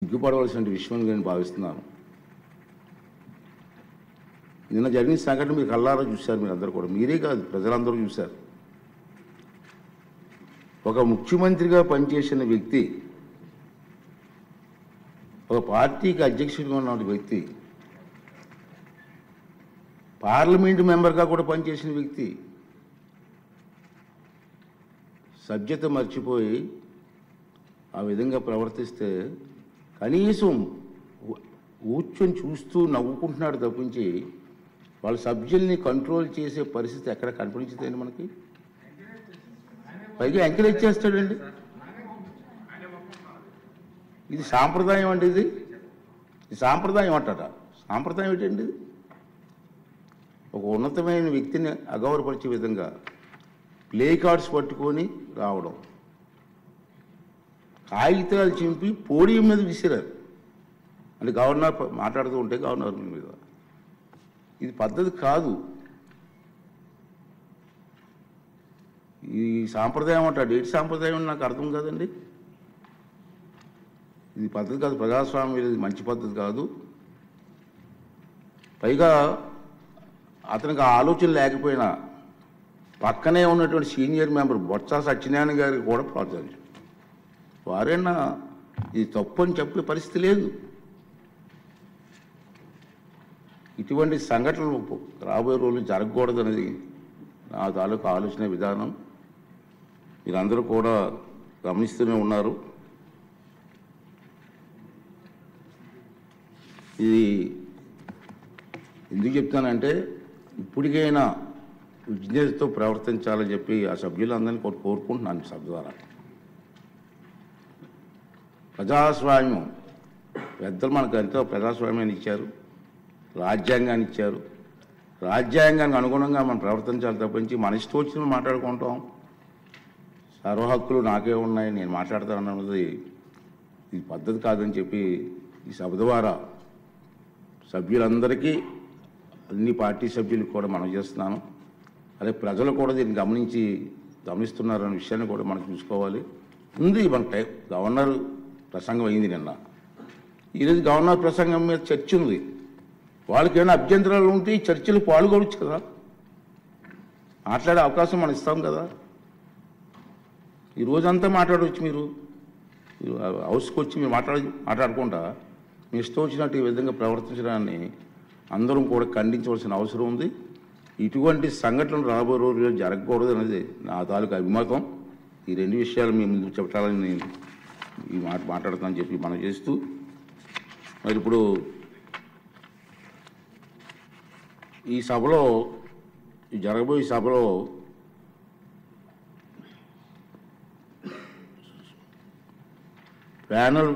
సిగ్గుపడవలసిన విషయం నేను భావిస్తున్నాను. నిన్న జరిగిన సంఘటన మీరు కళ్ళారా చూశారు, మీరు అందరూ కూడా, మీరే కాదు ప్రజలందరూ చూశారు. ఒక ముఖ్యమంత్రిగా పనిచేసిన వ్యక్తి, ఒక పార్టీకి అధ్యక్షుడిగా ఉన్న వ్యక్తి, పార్లమెంటు మెంబర్గా కూడా పనిచేసిన వ్యక్తి సభ్యత మర్చిపోయి ఆ విధంగా ప్రవర్తిస్తే కనీసం కూర్చొని చూస్తూ నవ్వుకుంటున్నాడు తప్పించి వాళ్ళ సభ్యుల్ని కంట్రోల్ చేసే పరిస్థితి ఎక్కడ కనిపించదండి మనకి. పైగా ఎంకరేజ్ చేస్తాడండి. ఇది సాంప్రదాయం అండి. ఇది సాంప్రదాయం అంటారా? సాంప్రదాయం ఏంటండి? ఇది ఒక ఉన్నతమైన వ్యక్తిని అగౌరవపరిచే విధంగా ప్లే కార్డ్స్ పట్టుకొని రావడం, కాగితాలు చింపి పోడియం మీద విసిరారు. అంటే గవర్నర్ మాట్లాడుతూ ఉంటే గవర్నర్ మీద, ఇది పద్ధతి కాదు. ఈ సాంప్రదాయం అంటాడు. ఏంటి సాంప్రదాయం నాకు అర్థం కాదండి. ఇది పద్ధతి కాదు, ప్రజాస్వామ్యం ఇది మంచి పద్ధతి కాదు. పైగా అతనికి ఆలోచన లేకపోయినా పక్కనే ఉన్నటువంటి సీనియర్ మెంబర్ బొత్స సత్యనారాయణ గారికి కూడా ప్రోత్సహించారు. వారైనా ఇది తప్పు అని చెప్పే పరిస్థితి లేదు. ఇటువంటి సంఘటనలు రాబోయే రోజులు జరగకూడదు అనేది నా తాలూకు ఆలోచన విధానం. మీరందరూ కూడా గమనిస్తూనే ఉన్నారు. ఇది ఎందుకు చెప్తానంటే, ఇప్పటికైనా విజ్ఞతతో ప్రవర్తించాలని చెప్పి ఆ సభ్యులందరినీ కోరుకుంటున్నాను. సభ ద్వారా ప్రజాస్వామ్యం, పెద్దలు మనకు ఎంతో ప్రజాస్వామ్యాన్ని ఇచ్చారు, రాజ్యాంగాన్ని ఇచ్చారు. రాజ్యాంగానికి అనుగుణంగా మనం ప్రవర్తించాలి తప్పించి మన ఇష్టం వచ్చిన మాట్లాడుకుంటాం. సర్వ హక్కులు నాకే ఉన్నాయి, నేను మాట్లాడతాను అన్నది ఇది పద్ధతి కాదని చెప్పి ఈ సభ ద్వారా సభ్యులందరికీ, అన్ని పార్టీ సభ్యులకు కూడా మనం చేస్తున్నాను. అదే ప్రజలు కూడా దీన్ని గమనిస్తున్నారనే విషయాన్ని కూడా మనం చూసుకోవాలి. ఉంది మన గవర్నర్ ప్రసంగం అయింది నిన్న. ఈరోజు గవర్నర్ ప్రసంగం మీద చర్చ ఉంది. వాళ్ళకి ఏమైనా అభ్యంతరాలు ఉంటే ఈ చర్చలు పాల్గొనవచ్చు కదా, మాట్లాడే అవకాశం మనం ఇస్తాం కదా. ఈ రోజంతా మాట్లాడవచ్చు. మీరు హౌస్కి వచ్చి మీరు మాట్లాడకుండా మీ ఇష్టం వచ్చినట్టు ఈ విధంగా ప్రవర్తించడాన్ని అందరం కూడా ఖండించవలసిన అవసరం ఉంది. ఇటువంటి సంఘటనలు రాబోయే రోజుల్లో జరగకూడదు అనేది నా తాలూకు అభిమతం. ఈ రెండు విషయాలు మీ ముందు చెప్పాలని నేను ఈ మాట్లాడతానని చెప్పి మనం చేస్తూ, మరి ఇప్పుడు ఈ సభలో, ఈ జరగబోయే సభలో ప్యానల్